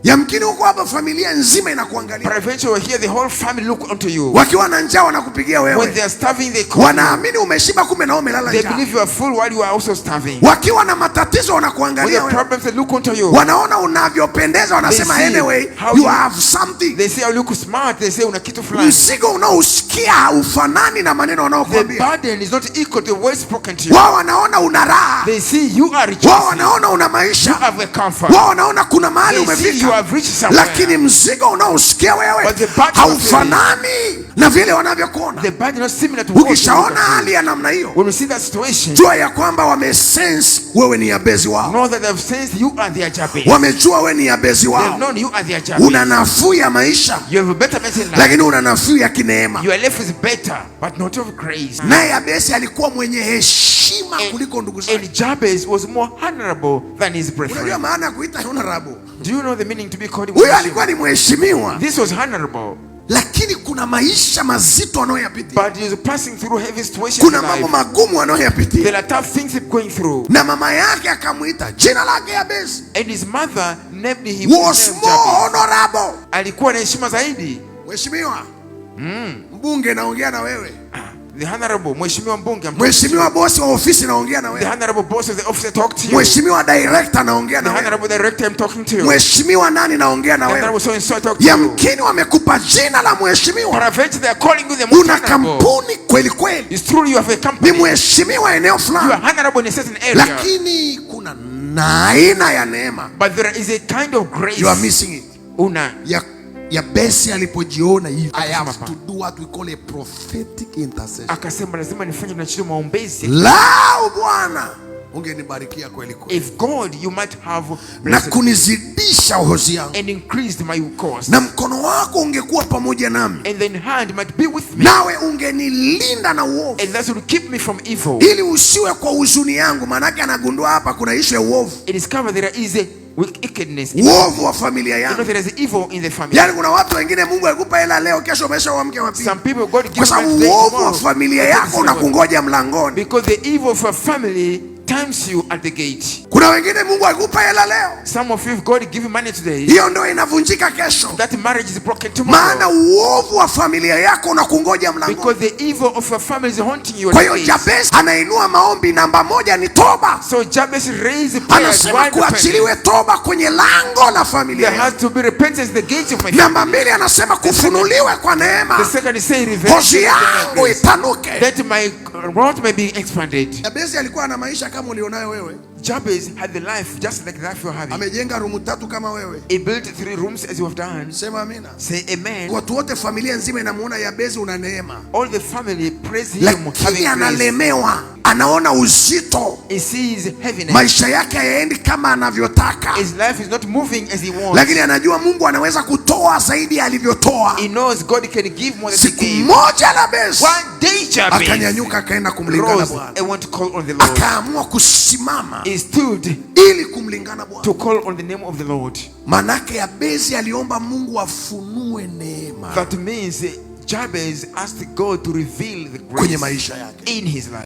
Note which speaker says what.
Speaker 1: Yamkini huko hapa familia nzima inakuangalia.
Speaker 2: Eventually here the whole family look onto you.
Speaker 1: Wakiwa na njaa wanakupigia wewe.
Speaker 2: When they are starving they call.
Speaker 1: Wanaamini umeshiba kumbe na umelala njaa.
Speaker 2: They believe you are full while you are also starving.
Speaker 1: Wakiwa na matatizo wanakuangalia wewe.
Speaker 2: With the problems they look onto you.
Speaker 1: Wanaona unavyopendeza wanasema anyway you have something.
Speaker 2: They say you look smart, they say una kitu fulani.
Speaker 1: Mzigo unaosikia ufanani na maneno wanaokuambia.
Speaker 2: The burden is not equal to the words spoken to you.
Speaker 1: Wao wanaona una raha.
Speaker 2: They see you are rich.
Speaker 1: Wao wanaona una maisha.
Speaker 2: You have a comfort.
Speaker 1: Wao wanaona kuna mahali umefika.
Speaker 2: You have reached somewhere.
Speaker 1: Lakini mzigo unaosikia wewe haufanani na vile wanavyokuona.
Speaker 2: The burden is similar to what.
Speaker 1: Ukishaona hali ya namna hiyo,
Speaker 2: when you see that situation,
Speaker 1: jua ya kwamba wamesense wewe ni Yabezi wao.
Speaker 2: Know that they've sensed you are their Jabez.
Speaker 1: Wamejua wewe ni Yabezi wao.
Speaker 2: They've known you are their Jabez.
Speaker 1: Una nafuu ya maisha.
Speaker 2: You have a better life.
Speaker 1: Lakini una nafuu ya kineema.
Speaker 2: Your life is better but not of grace.
Speaker 1: Naye Yabezi alikuwa mwenye heshima kuliko ndugu zake.
Speaker 2: And Jabez was more honorable than his brethren.
Speaker 1: Unajua maana ya kuita honorable?
Speaker 2: Do you know the meaning to be called?
Speaker 1: Huyo alikuwa ni mheshimiwa.
Speaker 2: This was honorable.
Speaker 1: Lakini kuna maisha mazito anayoyapitia.
Speaker 2: But he is passing through heavy situations.
Speaker 1: Kuna mambo magumu anayoyapitia.
Speaker 2: There are tough things he's going through.
Speaker 1: Na mama yake akamuita jina lake Yabezi.
Speaker 2: And his mother named him
Speaker 1: was more honorable.
Speaker 2: Alikuwa na heshima zaidi.
Speaker 1: Mheshimiwa. Mbunge naongea na wewe.
Speaker 2: The honorable mheshimiwa mbunge.
Speaker 1: Mheshimiwa boss wa ofisi naongea na wewe.
Speaker 2: The honorable boss of the office talk to you.
Speaker 1: Mheshimiwa director naongea na wewe.
Speaker 2: The honorable director I'm talking to you.
Speaker 1: Mheshimiwa nani naongea na wewe.
Speaker 2: The honorable so and so talk to you.
Speaker 1: Yamkini wamekupa jina la mheshimiwa.
Speaker 2: Perhaps they are calling you the most
Speaker 1: una kampuni kweli kweli.
Speaker 2: It's true you have a company.
Speaker 1: Ni mheshimiwa eneo fulani.
Speaker 2: You are honorable in a certain area.
Speaker 1: Lakini kuna aina ya neema.
Speaker 2: But there is a kind of grace.
Speaker 1: You are missing it.
Speaker 2: Una
Speaker 1: Yabezi alipojiona hivi, I have to do what we call a prophetic intercession.
Speaker 2: Akasema lazima nifanye tunachio maombezi.
Speaker 1: Lao Bwana ungenibarikia kweli kweli.
Speaker 2: If God you might have
Speaker 1: na kunizidisha uhozi yangu.
Speaker 2: And increased my cost.
Speaker 1: Na mkono wako ungekuwa pamoja nami.
Speaker 2: And then hand might be with me.
Speaker 1: Nawe ungenilinda na uovu.
Speaker 2: And that will keep me from evil.
Speaker 1: Ili usiwe kwa huzuni yangu, maana yake anagundua hapa kuna issue ya uovu.
Speaker 2: It is covered there is a wickedness.
Speaker 1: Uovu wa familia yangu.
Speaker 2: You know there is evil in the family.
Speaker 1: Yaani kuna watu wengine Mungu alikupa hela leo, kesho umeshaamka wapi?
Speaker 2: Some people God gives
Speaker 1: kwa sababu uovu wa familia yako unakungoja mlangoni.
Speaker 2: Because the evil of a family times you at the gate.
Speaker 1: Kuna wengine Mungu alikupa hela leo.
Speaker 2: Some of you God give you money today.
Speaker 1: Hiyo ndio inavunjika kesho.
Speaker 2: That marriage is broken tomorrow.
Speaker 1: Maana uovu wa familia yako unakungoja mlangoni.
Speaker 2: Because the evil of a family is haunting you.
Speaker 1: Kwa hiyo Jabez anainua maombi namba moja ni toba.
Speaker 2: So Jabez raised prayer.
Speaker 1: Anasema kuachiliwe toba kwenye lango la familia.
Speaker 2: There has to be repentance the gate of my family.
Speaker 1: Namba mbili anasema kufunuliwe kwa neema.
Speaker 2: The second is say revelation.
Speaker 1: Hozi yangu itanuke.
Speaker 2: That my road may be expanded.
Speaker 1: Jabez alikuwa na maisha kama ulionayo wewe.
Speaker 2: Jabez had the life just like that you're having.
Speaker 1: Amejenga rumu 3 kama wewe.
Speaker 2: He built 3 rooms as you have done.
Speaker 1: Sema amina.
Speaker 2: Say amen.
Speaker 1: Watu wote familia nzima inamuona Jabez una neema.
Speaker 2: All the family praise him.
Speaker 1: Lakini analemewa. Anaona uzito.
Speaker 2: He sees heaviness.
Speaker 1: Maisha yake hayaendi kama anavyotaka.
Speaker 2: His life is not moving as he wants.
Speaker 1: Lakini anajua Mungu anaweza kutoa zaidi alivyotoa.
Speaker 2: He knows God can give more than he gave.
Speaker 1: Siku moja Jabez
Speaker 2: One day Jabez
Speaker 1: akanyanyuka akaenda kumlingana Bwana.
Speaker 2: I want to call on the Lord.
Speaker 1: Akaamua kusimama.
Speaker 2: He stood
Speaker 1: ili kumlingana Bwana.
Speaker 2: To call on the name of the Lord.
Speaker 1: Manake Jabez aliomba Mungu afunue neema.
Speaker 2: That means Jabez asked God to reveal the grace
Speaker 1: kwenye maisha yake.
Speaker 2: In his life.